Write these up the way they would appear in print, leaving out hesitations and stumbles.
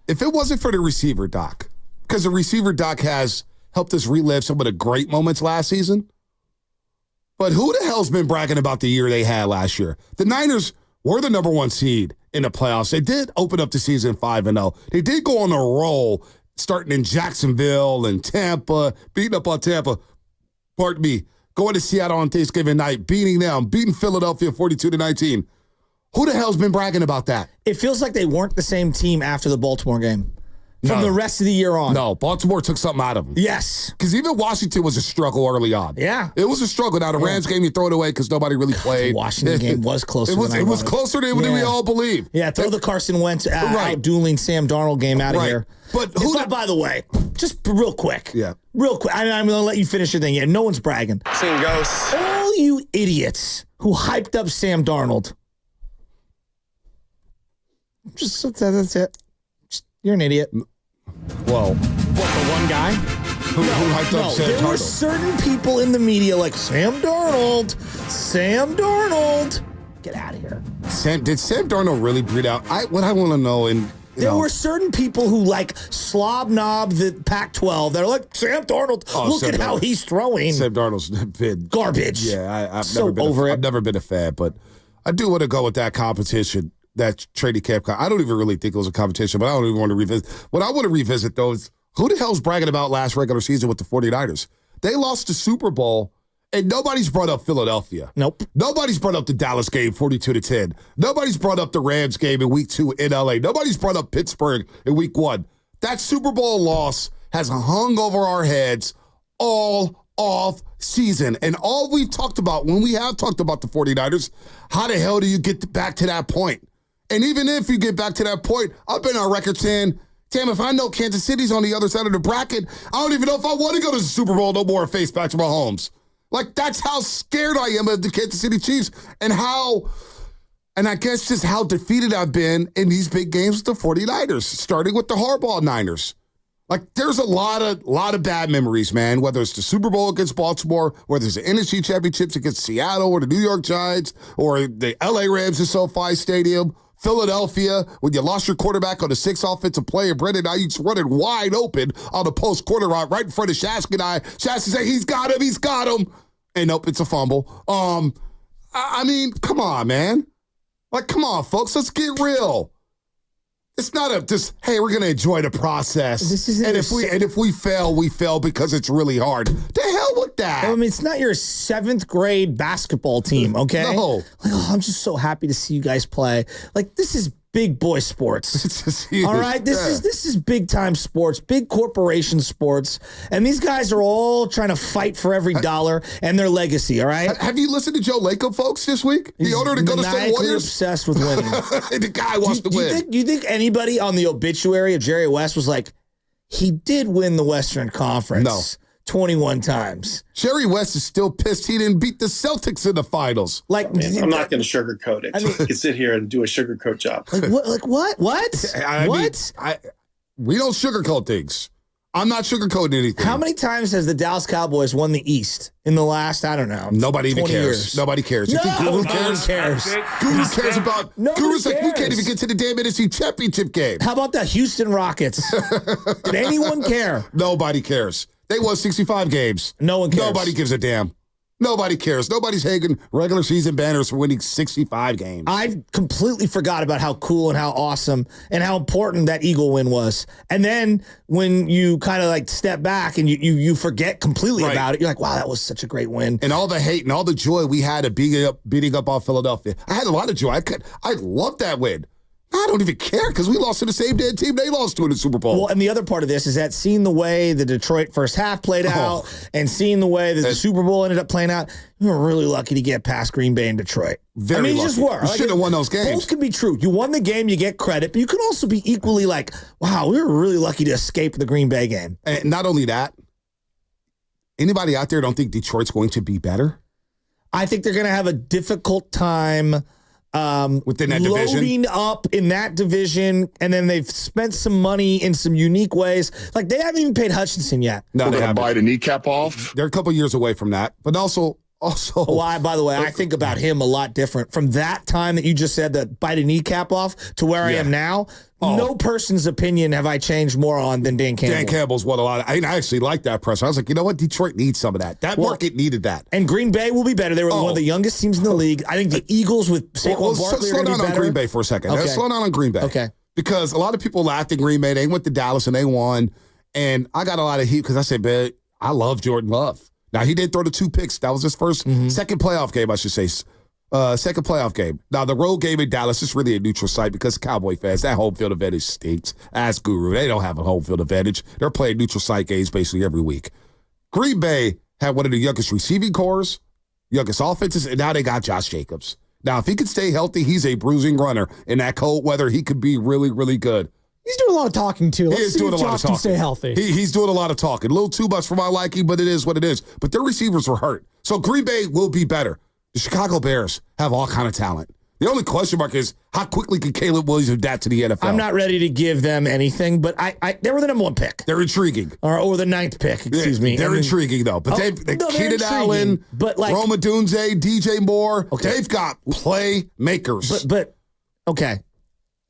if it wasn't for the receiver doc, because the receiver doc has helped us relive some of the great moments last season. But who the hell's been bragging about the year they had last year? The Niners were the number 1 seed in the playoffs. They did open up the season 5-0. They did go on a roll, starting in Jacksonville and Tampa, beating up on Tampa. Pardon me. Going to Seattle on Thanksgiving night, beating them, beating Philadelphia 42-19. Who the hell's been bragging about that? It feels like they weren't the same team after the Baltimore game. From the rest of the year on. No, Baltimore took something out of them. Yes. Because even Washington was a struggle early on. Yeah. It was a struggle. Now, the Rams game, you throw it away because nobody really played. The Washington game was closer than It was closer than we all believe. Yeah, throw the Carson Wentz out-dueling Sam Darnold game out of here. But by the way, just real quick. Yeah. Real quick. I'm going to let you finish your thing. Yeah, no one's bragging. Seeing ghosts. All you idiots who hyped up Sam Darnold. That's it. You're an idiot. Whoa. What, the one guy? Who hyped up Sam Darnold? There were certain people in the media like, Sam Darnold. Get out of here. Did Sam Darnold really breed out? What I want to know, there were certain people who slob knob the Pac-12. They're like, Sam Darnold, look at how he's throwing. Sam Darnold's been garbage. Yeah, I've never been a fan, but I do want to go with that competition. That training camp. I don't even really think it was a competition, but I don't even want to revisit. What I want to revisit, though, is who the hell's bragging about last regular season with the 49ers? They lost the Super Bowl, and nobody's brought up Philadelphia. Nope. Nobody's brought up the Dallas game, 42-10. Nobody's brought up the Rams game in Week 2 in L.A. Nobody's brought up Pittsburgh in Week 1. That Super Bowl loss has hung over our heads all off season. And all we've talked about, when we have talked about the 49ers, how the hell do you get back to that point? And even if you get back to that point, I've been on record saying, damn, if I know Kansas City's on the other side of the bracket, I don't even know if I want to go to the Super Bowl no more and face Patrick Mahomes. Like, that's how scared I am of the Kansas City Chiefs and I guess just how defeated I've been in these big games with the 49ers, starting with the Harbaugh Niners. Like, there's a lot of bad memories, man, whether it's the Super Bowl against Baltimore, whether it's the NFC Championships against Seattle or the New York Giants or the LA Rams in SoFi Stadium, Philadelphia, when you lost your quarterback on the 6th offensive play and Brendan Ayuk's running wide open on the post corner route right in front of Shask and I. Shask say, he's got him. And nope, it's a fumble. I mean, come on, man. Like, come on, folks, let's get real. It's not hey, we're gonna enjoy the process. And if we fail, we fail because it's really hard. The hell with that. I mean, it's not your 7th grade basketball team, okay? No. I'm just so happy to see you guys play. Like, this is big boy sports. All right? This is big time sports, big corporation sports. And these guys are all trying to fight for every dollar and their legacy, all right? Have you listened to Joe Lacob, folks, this week? The owner of the Golden State Warriors? Obsessed with winning. The guy wants to win. Do you think anybody on the obituary of Jerry West was like, he did win the Western Conference? No. 21 times. Jerry West is still pissed he didn't beat the Celtics in the finals. Like, I'm not going to sugarcoat it. I can sit here and do a sugarcoat job. What? What? We don't sugarcoat things. I'm not sugarcoating anything. How many times has the Dallas Cowboys won the East in the last, I don't know, Nobody even cares. Years? Nobody cares. You think Guru cares? Guru cares about... Guru's like, we can't even get to the damn NFC Championship game. How about the Houston Rockets? Did anyone care? Nobody cares. They won 65 games. No one cares. Nobody gives a damn. Nobody cares. Nobody's hanging regular season banners for winning 65 games. I completely forgot about how cool and how awesome and how important that Eagle win was. And then when you kind of like step back and you forget completely about it, you're like, wow, that was such a great win. And all the hate and all the joy we had of beating up on Philadelphia. I had a lot of joy. I loved that win. I don't even care because we lost to the same dead team they lost to in the Super Bowl. Well, and the other part of this is that seeing the way the Detroit first half played out and seeing the way that the Super Bowl ended up playing out, you were really lucky to get past Green Bay and Detroit. Very lucky. You just were. You should have won those games. Both can be true. You won the game, you get credit, but you can also be equally like, wow, we were really lucky to escape the Green Bay game. And not only that, anybody out there don't think Detroit's going to be better? I think they're going to have a difficult time within that division, loading up in that division, and then they've spent some money in some unique ways. Like, they haven't even paid Hutchinson yet. No, they haven't. Bite a kneecap off. They're a couple years away from that. But also Also, well, by the way, I think about him a lot different. From that time that you just said that bite a kneecap off to where I am now, no person's opinion have I changed more on than Dan Campbell. Dan Campbell's what a lot of, I actually like that press. I was like, you know what? Detroit needs some of that. That market needed that. And Green Bay will be better. They were one of the youngest teams in the league. I think the Eagles with Saquon Barkley slow are down be on better. Green Bay for a second. Okay. Slow down on Green Bay. Okay. Because a lot of people laughed at Green Bay. They went to Dallas and they won. And I got a lot of heat because I said, man, I love Jordan Love. Now, he did throw the 2 picks. That was his second playoff game, I should say. Second playoff game. Now, the road game in Dallas is really a neutral site because Cowboy fans, that home field advantage stinks. Ask Guru. They don't have a home field advantage. They're playing neutral site games basically every week. Green Bay had one of the youngest receiving cores, youngest offenses, and now they got Josh Jacobs. Now, if he could stay healthy, he's a bruising runner. In that cold weather, he could be really, really good. He's doing a lot of talking, too. Let's see if Josh can stay healthy. He's doing a lot of talking. A little too much for my liking, but it is what it is. But their receivers were hurt. So Green Bay will be better. The Chicago Bears have all kind of talent. The only question mark is how quickly can Caleb Williams adapt to the NFL? I'm not ready to give them anything, but they were the number 1 pick. They're intriguing. Or the 9th pick, excuse me. They're intriguing, though. But Keenan Allen, Rome Odunze, DJ Moore, they've got playmakers. But okay.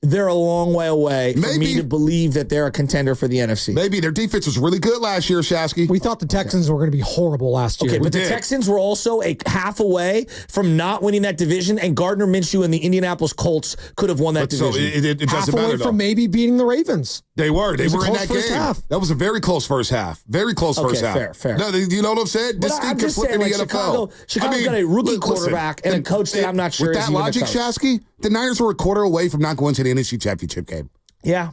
They're a long way away for me to believe that they're a contender for the NFC. Maybe their defense was really good last year, Shasky. We thought the Texans were going to be horrible last year. Okay, but the Texans were also a half away from not winning that division, and Gardner Minshew and the Indianapolis Colts could have won that division. So it doesn't half matter, away from maybe beating the Ravens. They were. They were in that game. Half. That was a very close first half. Very close first half. Fair. No, you know what I'm saying? This thing could flip in the NFL. Chicago's got a rookie quarterback and a coach that I'm not sure with is that logic, Shasky, the Niners were a quarter away from not going to the NFC Championship game. Yeah.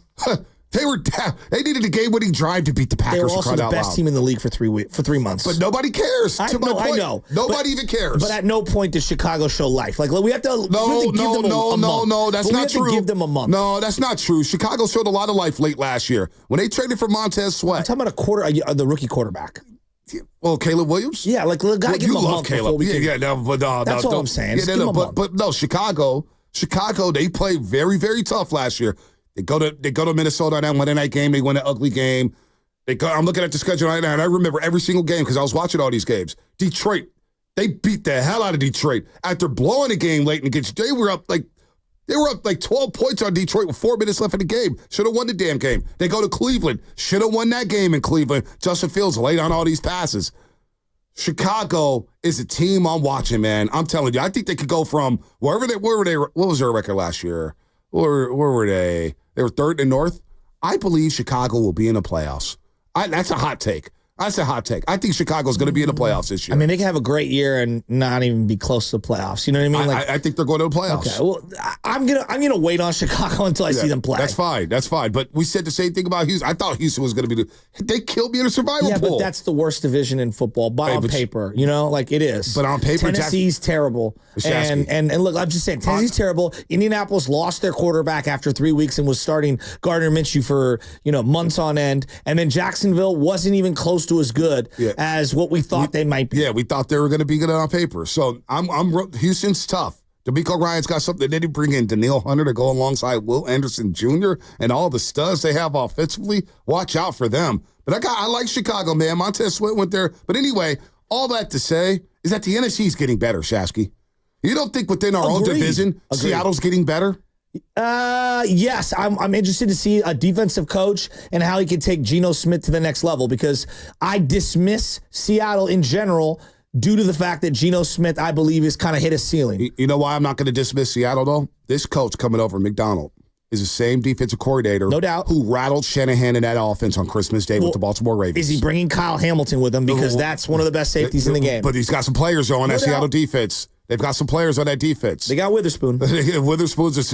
They needed a game-winning drive to beat the Packers. They were also the best team in the league for 3 months. But nobody cares. I know. Nobody even cares. But at no point does Chicago show life. Like we have to. No. That's not true. To give them a month. No, that's not true. Chicago showed a lot of life late last year when they traded for Montez Sweat. I'm talking about the rookie quarterback. Well, Caleb Williams. Yeah, like gotta give him a month. Caleb. That's all I'm saying. But no, Chicago. They played very, very tough last year. They go to Minnesota on that Monday night game. They win an ugly game. I'm looking at the schedule right now, and I remember every single game because I was watching all these games. Detroit, they beat the hell out of Detroit after blowing the game late against. They were up like 12 points on Detroit with 4 minutes left in the game. Should have won the damn game. They go to Cleveland. Should have won that game in Cleveland. Justin Fields laid on all these passes. Chicago is a team I'm watching, man. I'm telling you, I think they could go from where were they? What was their record last year? Where were they? They were 3rd in the North. I believe Chicago will be in the playoffs. That's a hot take. I think Chicago's going to be in the playoffs this year. I mean, they can have a great year and not even be close to the playoffs. You know what I mean? I think they're going to the playoffs. Okay. Well, I'm gonna wait on Chicago until I see them play. That's fine. But we said the same thing about Houston. I thought Houston was going to be they killed me in a survival pool. Yeah, but that's the worst division in football. On paper, it is. But on paper, Tennessee's terrible. And look, I'm just saying, Tennessee's terrible. Indianapolis lost their quarterback after 3 weeks and was starting Gardner Minshew for months on end. And then Jacksonville wasn't even close to as good as what we thought they might be. Yeah, we thought they were going to be good on paper. So Houston's tough. DeMeco Ryan's got something. They didn't bring in Danielle Hunter to go alongside Will Anderson Jr. and all the studs they have offensively. Watch out for them. But I like Chicago, man. Montez Sweat went there. But anyway, all that to say is that the NFC is getting better, Shasky. You don't think within our own division, Seattle's getting better? Yes, I'm interested to see a defensive coach and how he can take Geno Smith to the next level because I dismiss Seattle in general due to the fact that Geno Smith, I believe, is kind of hit a ceiling. You know why I'm not going to dismiss Seattle, though? This coach coming over, McDonald, is the same defensive coordinator, no doubt, who rattled Shanahan in that offense on Christmas Day with the Baltimore Ravens. Is he bringing Kyle Hamilton with him because that's one of the best safeties in the game? But he's got some players on that Seattle defense. They've got some players on that defense. They got Witherspoon. Witherspoon's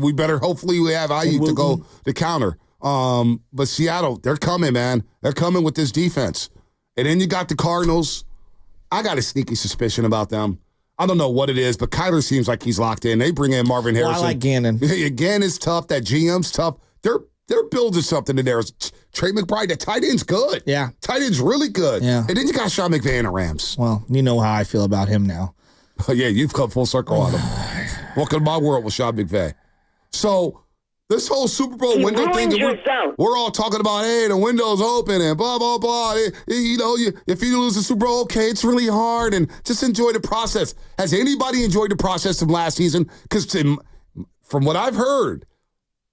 we better hopefully we have Ayuk to go to counter. But Seattle, they're coming, man. They're coming with this defense. And then you got the Cardinals. I got a sneaky suspicion about them. I don't know what it is, but Kyler seems like he's locked in. They bring in Marvin Harrison. I like Gannon. Gannon's tough. That GM's tough. They're building something in there. Trey McBride, the tight end's good. Yeah. Tight end's really good. Yeah. And then you got Sean McVay and the Rams. Well, you know how I feel about him now. Yeah, you've come full circle on him. Welcome to my world with Sean McVay. So This whole Super Bowl window thing, we're all talking about, hey, the window's open and blah, blah, blah. If you lose the Super Bowl, okay, it's really hard, and just enjoy the process. Has anybody enjoyed the process from last season? Because from what I've heard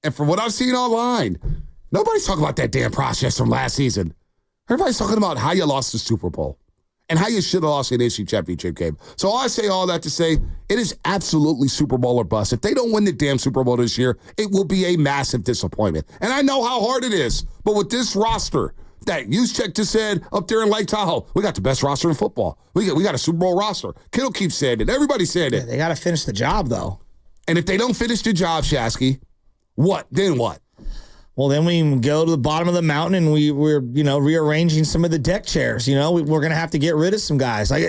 and from what I've seen online, nobody's talking about that damn process from last season. Everybody's talking about how you lost the Super Bowl and how you should have lost the NFC Championship game. So I say all that to say it is absolutely Super Bowl or bust. If they don't win the damn Super Bowl this year, it will be a massive disappointment. And I know how hard it is, but with this roster that Juszczyk just said up there in Lake Tahoe, we got the best roster in football. We got a Super Bowl roster. Kittle keeps saying it. Everybody said it. They got to finish the job, though. And if they don't finish the job, Shasky, what? Then what? Well, then we go to the bottom of the mountain and we're rearranging some of the deck chairs. We're going to have to get rid of some guys. Like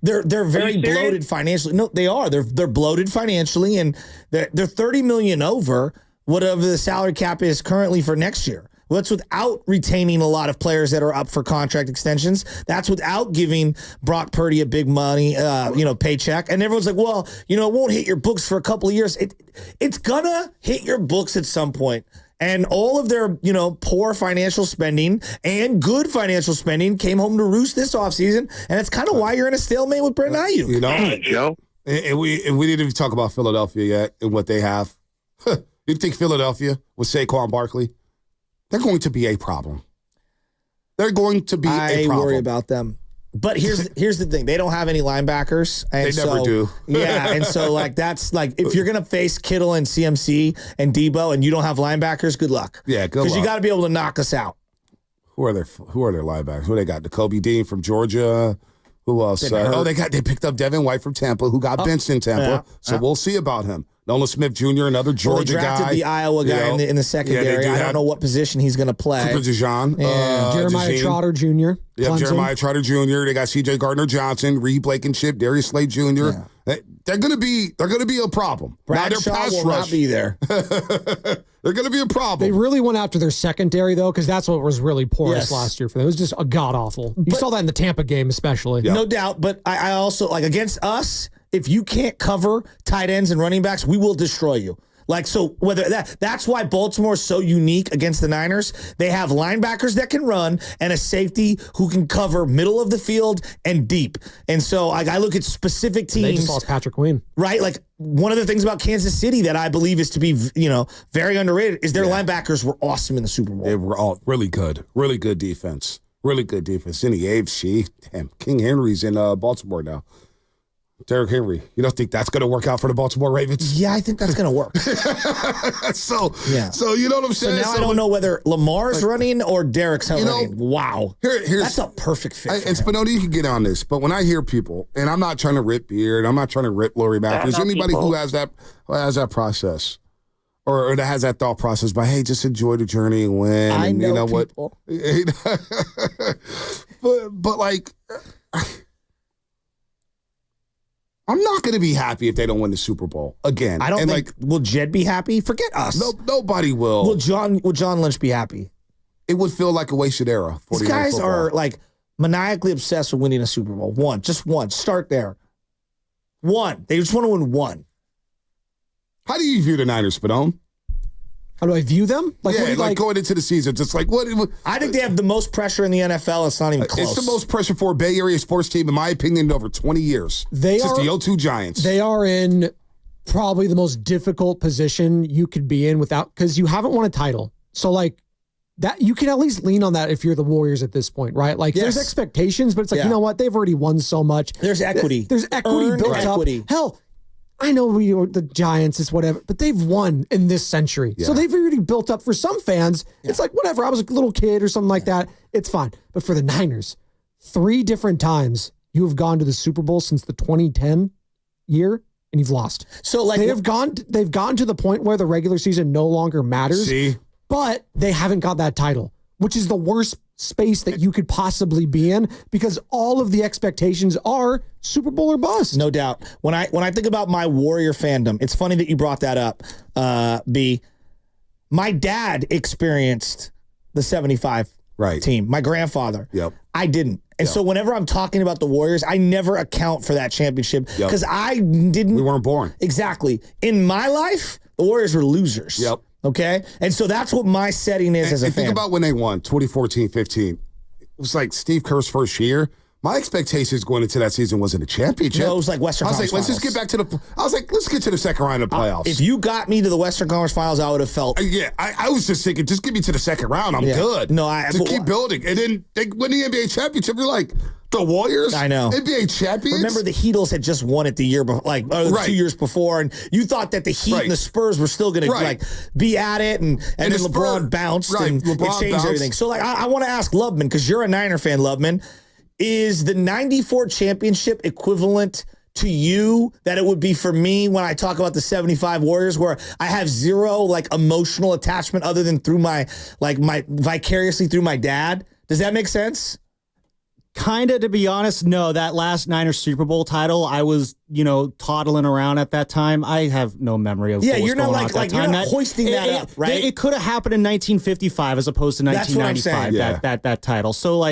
they're very bloated financially. No, they are. They're bloated financially, and they're $30 million over whatever the salary cap is currently for next year. Well, that's without retaining a lot of players that are up for contract extensions. That's without giving Brock Purdy a big money, paycheck. And everyone's like, well, it won't hit your books for a couple of years. It's gonna hit your books at some point. And all of their, poor financial spending and good financial spending came home to roost this offseason. And that's kind of why you're in a stalemate with Brent Ayuk. Joe. And we didn't even talk about Philadelphia yet and what they have. You think Philadelphia with Saquon Barkley? They're going to be a problem. They're going to be a problem. I worry about them. But here's the thing. They don't have any linebackers. And they never do. Yeah, and so that's if you're going to face Kittle and CMC and Debo and you don't have linebackers, good luck. Yeah, good luck. Because you got to be able to knock us out. Who are their linebackers? Who they got? Jacoby Dean from Georgia. Who else? They picked up Devin White from Tampa, who got benched in Tampa. We'll see about him. Nolan Smith Jr., another Georgia guy. They drafted the Iowa guy in the secondary. I don't know what position he's going to play. Cooper DeJean. Jeremiah Trotter Jr. Yep, Jeremiah Trotter Jr. They got C.J. Gardner-Johnson, Reed Blankenship, Darius Slade Jr. Yeah. They're going to be a problem. Bradshaw now, their pass will rush not be there. They're going to be a problem. They really went after their secondary, though, because that's what was really porous last year for them. It was just a god-awful. You saw that in the Tampa game especially. Yep. No doubt, but I also, against us, if you can't cover tight ends and running backs, we will destroy you. That's why Baltimore's so unique against the Niners. They have linebackers that can run and a safety who can cover middle of the field and deep. And so I look at specific teams. They just lost Patrick Queen. Right? One of the things about Kansas City that I believe is to be, very underrated is their linebackers were awesome in the Super Bowl. They were all really good. Really good defense. Really good defense. In the AFC. Damn, King Henry's in Baltimore now. Derrick Henry. You don't think that's going to work out for the Baltimore Ravens? Yeah, I think that's going to work. So you know what I'm saying? So now I don't know whether Lamar's running or Derrick's running. Wow. That's a perfect fit. And Spinoni, you can get on this, but when I hear people, and I'm not trying to rip Beard, I'm not trying to rip Laurie Matthews, anybody who has that process or that has that thought process, but hey, just enjoy the journey and win. I and know you know people. What? but I'm not going to be happy if they don't win the Super Bowl again. I don't think. Will Jed be happy? Forget us. No, nobody will. Will John Lynch be happy? It would feel like a wasted era. These guys are maniacally obsessed with winning a Super Bowl. Just one. Start there. One. They just want to win one. How do you view the Niners, Spadone? How do I view them? Going into the season, just what? I think they have the most pressure in the NFL. It's not even close. It's the most pressure for a Bay Area sports team, in my opinion, in over 20 years. Since the 0-2 Giants. They are in probably the most difficult position you could be in because you haven't won a title. So that you can at least lean on that if you're the Warriors at this point, right? There's expectations, but it's you know what? They've already won so much. There's equity. There's equity built up. Hell, I know the Giants is whatever, but they've won in this century. Yeah. So they've already built up. For some fans, it's whatever. I was a little kid or something like that. It's fine. But for the Niners, 3 different times you have gone to the Super Bowl since the 2010 year, and you've lost. So they've gone to the point where the regular season no longer matters. But they haven't got that title, which is the worst space that you could possibly be in because all of the expectations are Super Bowl or bust. No doubt. When I think about my Warrior fandom, it's funny that you brought that up, B. My dad experienced the 75 team. My grandfather. Yep. I didn't. And so whenever I'm talking about the Warriors, I never account for that championship because I didn't. We weren't born. Exactly. In my life, the Warriors were losers. Yep. Okay? And so that's what my setting is as a fan. Think about when they won 2014-15. It was like Steve Kerr's first year. My expectations going into that season wasn't a championship. No, it was like Western Conference Finals. Let's just get back to the. I was like, let's get to the second round of the playoffs. If you got me to the Western Conference Finals, I would have felt. I was just thinking, just get me to the second round. I'm good. No, just keep building, and then they win the NBA championship. You're like the Warriors. I know NBA champions. Remember, the Heatles had just won it the year before, 2 years before, and you thought that the Heat and the Spurs were still going to be at it, and then LeBron bounced and it changed everything. So I want to ask Lubman, because you're a Niner fan, Lubman. Is the 94 championship equivalent to you that it would be for me when I talk about the 75 Warriors, where I have zero emotional attachment other than through my vicariously through my dad? Does that make sense? Kind of, to be honest, no. That last Niners Super Bowl title, I was, toddling around at that time. I have no memory of what was going on at that time. You're not hoisting that up, right? It could have happened in 1955 as opposed to 1995, that title. So,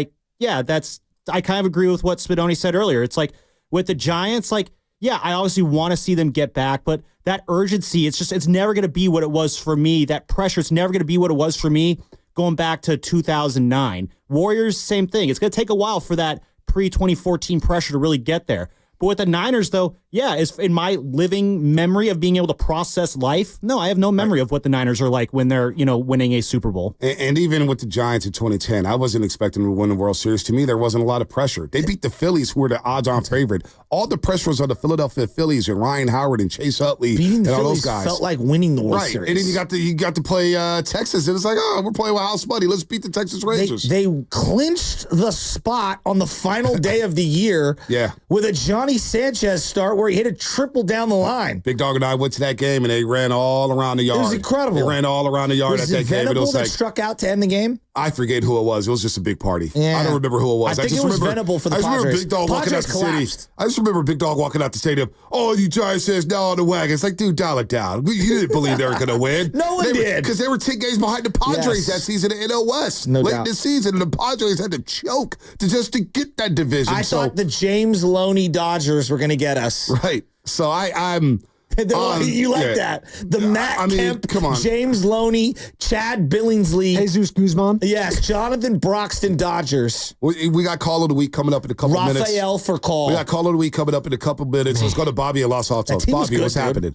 I kind of agree with what Spadoni said earlier. It's like with the Giants, I obviously want to see them get back, but that urgency, it's never going to be what it was for me. That pressure, it's never going to be what it was for me going back to 2009. Warriors, same thing. It's going to take a while for that pre-2014 pressure to really get there. But with the Niners, though, is in my living memory of being able to process life, no, I have no memory of what the Niners are like when they're, winning a Super Bowl. And even with the Giants in 2010, I wasn't expecting them to win the World Series. To me, there wasn't a lot of pressure. They beat the Phillies, who were the odds-on favorite. All the pressure was on the Philadelphia Phillies and Ryan Howard and Chase Utley and all Phillies those guys. Felt like winning the World Series. And then you got to play Texas, and it's like, we're playing with house money. Let's beat the Texas Rangers. They clinched the spot on the final day of the year with a Johnny Sanchez start where he hit a triple down the line. Big Dog and I went to that game, and they ran all around the yard. It was incredible. They ran all around the yard at that game. And it was that struck out to end the game? I forget who it was. It was just a big party. Yeah. I don't remember who it was. I think it was Venable for the Padres. I just remember Big Dog walking out the city. I just remember Big Dog walking out the stadium. Oh, you Giants says now on the wagon. It's like, dude, dial it down. You didn't believe they were going to win. No one did. Because they were 10 games behind the Padres that season in NL West. Late in the season, and the Padres had to choke to get that division. I thought the James Loney Dodgers were going to get us. Right. So I'm... you like that. The Matt Kemp, come on. James Loney, Chad Billingsley. Jesus Guzman. Yes, Jonathan Broxton Dodgers. We got Call of the Week coming up in a couple minutes. Rafael for call. We got Call of the Week coming up in a couple minutes. Let's go to Bobby and Los Altos. Bobby, what's happening?